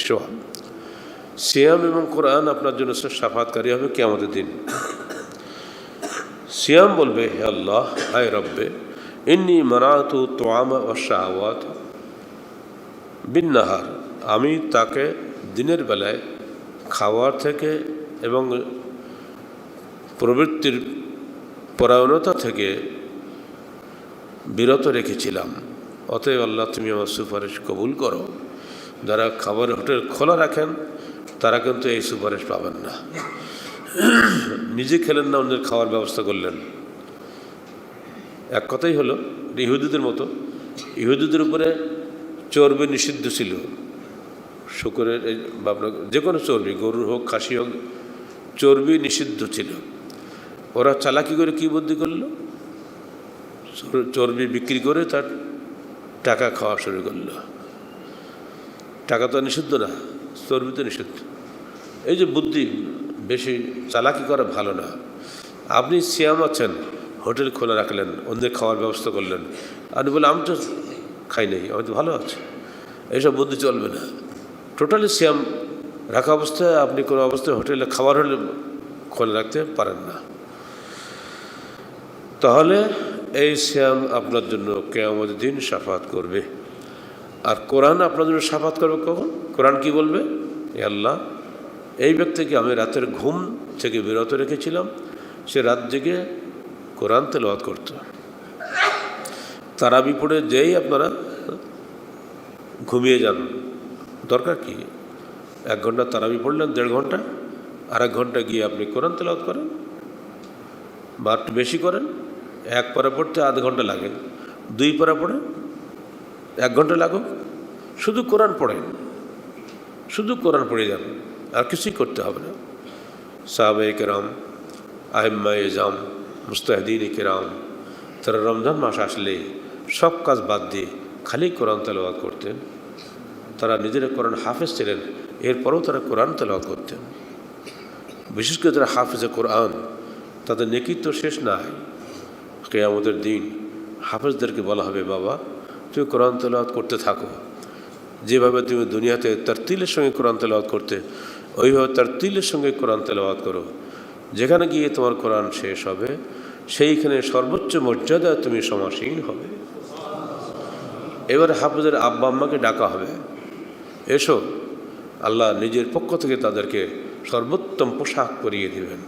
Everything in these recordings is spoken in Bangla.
সোয়াব। সিয়াম এবং কোরআন আপনার জন্য শাফাতকারী হবে কিয়ামতের দিন। সিয়াম বলবে, হে আল্লাহ, হায় রব্বে, ইন্নী মানাতু তোয়ামা ওয়া শাহওয়াত বিন্নাহার, আমি তাকে দিনের বেলায় খাওয়ার থেকে এবং প্রবৃত্তির পরায়ণতা থেকে বিরত রেখেছিলাম। অতএব আল্লাহ, তুমি আমার সুপারিশ কবুল করো। যারা খাবারের হোটেল খোলা রাখেন তারা কিন্তু এই সুপারিশ পাবেন না। নিজে খেলেন না, অন্যের খাওয়ার ব্যবস্থা করলেন। এক কথাই হলো, ইহুদিদের মতো। ইহুদিদের উপরে চর্বি নিষিদ্ধ ছিল, শুকরের বা যে কোনো চর্বি, গরুর হোক খাসি হোক, চর্বি নিষিদ্ধ ছিল। ওরা চালাকি করে কী বুদ্ধি করলো, চর্বি বিক্রি করে তার টাকা খাওয়া শুরু করলো। টাকা তো নিষিদ্ধ না, চর্বি তো নিষিদ্ধ। এই যে বুদ্ধি, বেশি চালাকি করা ভালো না। আপনি সিয়াম আছেন, হোটেল খোলা রাখলেন, অন্যের খাওয়ার ব্যবস্থা করলেন, আপনি বলে আমি তো খাই নাই, আমি তো ভালো আছি, এইসব বুদ্ধি চলবে না। টোটালি সিয়াম রাখা অবস্থায় আপনি কোনো অবস্থায় হোটেলে খাবার হলে খোলা রাখতে পারেন না। তাহলে এই সিয়াম আপনার জন্য কিয়ামতের দিন শাফাত করবে। আর কোরআন আপনার জন্য শাফাত করবে কখন? কোরআন কি বলবে? এ আল্লাহ, এই ব্যক্তিকে আমি রাতের ঘুম থেকে বিরত রেখেছিলাম, সে রাত জেগে কোরআন তেলাওয়াত করত। তারাবি পড়ে যেই আপনারা ঘুমিয়ে যান, দরকার কি? 1 ঘন্টা তারাবি পড়লেন, 1.5 ঘন্টা, আর 1 ঘন্টা গিয়ে আপনি কোরআন তেলাওয়াত করেন, বা একটু বেশি করেন। 1 পারা পড়তে আধা ঘন্টা লাগে, 2 পারা পড়ে 1 ঘন্টা লাগুক, শুধু কোরআন পড়েন, শুধু কোরআন পড়ে যান, আর কিছুই করতে হবে না। সাহাবায়ে কেরাম, আইম্মায়ে জাম, মুস্তাহিদিন কেরাম, তারা রমজান মাস আসলে সব কাজ বাদ দিয়ে খালি কোরআন তেলাওয়াত করতেন। তারা নিজেরা কোরআন হাফেজ ছিলেন, এরপরেও তারা কোরআন তেলাওয়াত করতেন। বিশেষ করে যারা হাফেজে কোরআন, তাদের নেকি তো শেষ নাই। কিয়ামতের দিন হাফেজদেরকে বলা হবে, বাবা তুমি কোরআন তেলাওয়াত করতে থাকো, যেভাবে তুমি দুনিয়াতে তারতিলের সঙ্গে কোরআন তেলাওয়াত করতে, ওইভাবে তারতিলের সঙ্গে কোরআন তেলাওয়াত করো। যেখানে গিয়ে তোমার কোরআন শেষ হবে, সেইখানে সর্বোচ্চ মর্যাদা তুমি সমাসীন হবে। এবার হাফেজের আব্বা আম্মাকে ডাকা হবে, এসো, আল্লাহ নিজের পক্ষ থেকে তাদেরকে সর্বোত্তম পোশাক পরিয়ে দিবেন।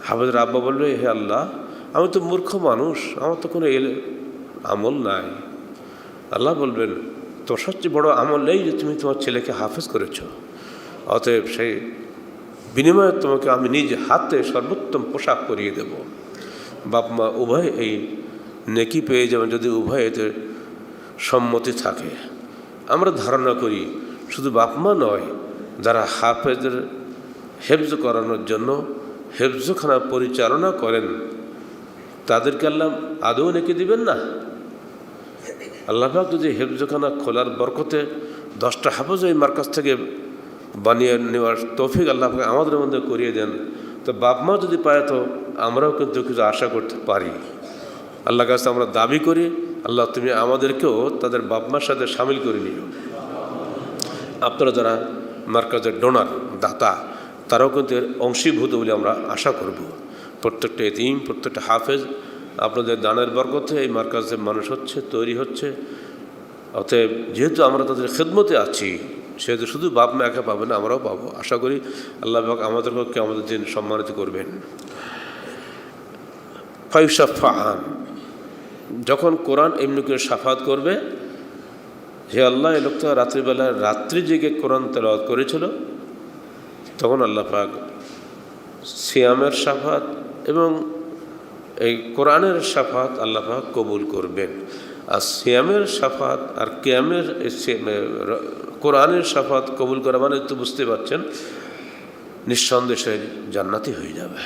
হাফেজের আব্বা বলবে, হে আল্লাহ, আমি তো মূর্খ মানুষ, আমার তো কোনো আমল নাই। আল্লাহ বলবেন, তোর সবচেয়ে বড় আমল এই যে তুমি তোমার ছেলেকে হাফেজ করেছ, অতএব সেই বিনিময়ে তোমাকে আমি নিজ হাতে সর্বোত্তম পোশাক পরিয়ে দেব। বাপ মা উভয় এই নেকি পেয়ে যাবেন, যদি উভয় এতে সম্মতি থাকে। আমরা ধারণা করি শুধু বাপ মা নয়, যারা হাফেজের হেফজ করানোর জন্য হেফজখানা পরিচালনা করেন, তাদেরকে আল্লাহ আদৌ নেকি দিবেন না? আল্লাহ পাক যদি হেফজখানা খোলার বরকতে 10টা হাফেজ ওই মার্কাজ থেকে বানিয়ে নেওয়ার তৌফিক আল্লাহ পাক আমাদের মধ্যে করিয়ে দেন, তো বাপ মা যদি পায়, তো আমরাও কিন্তু কিছু আশা করতে পারি। আল্লাহর কাছে আমরা দাবি করি, আল্লাহ তুমি আমাদেরকেও তাদের বাপ মার সাথে সামিল করে নিও। আপনারা যারা মার্কাজের ডোনার, দাতা, তারাও কিন্তু এর অংশীভূত বলে আমরা আশা করব। প্রত্যেকটা এতিম, প্রত্যেকটা হাফেজ, আপনাদের দানের বরকতে এই মার্কাজের মানুষ হচ্ছে, তৈরি হচ্ছে। অতএব যেহেতু আমরা তাদের খেদমতে আছি, সেহেতু শুধু বাপ মা একা পাবে না, আমরাও পাবো। আশা করি আল্লাহ পাক আমাদেরকে আমাদের দিন সম্মানিত করবেন। ফায়ুশাফাআন, যখন কোরআন এমনি করে শাফাত করবে, হে আল্লাহ, এই লোকটা রাত্রিবেলা রাত্রি জেগে কোরআন তেলাওয়াত করেছিল, তখন আল্লাহ পাক সিয়ামের শাফাত এবং এই কোরআনের শাফাত আল্লাহ পাক কবুল করবেন। আর সিয়ামের শাফাত আর কিয়ামের কোরআনের শাফাত কবুল করা মানে তো বুঝতে পারছেন, নিঃসন্দেহে জান্নাতি হয়ে যাবে।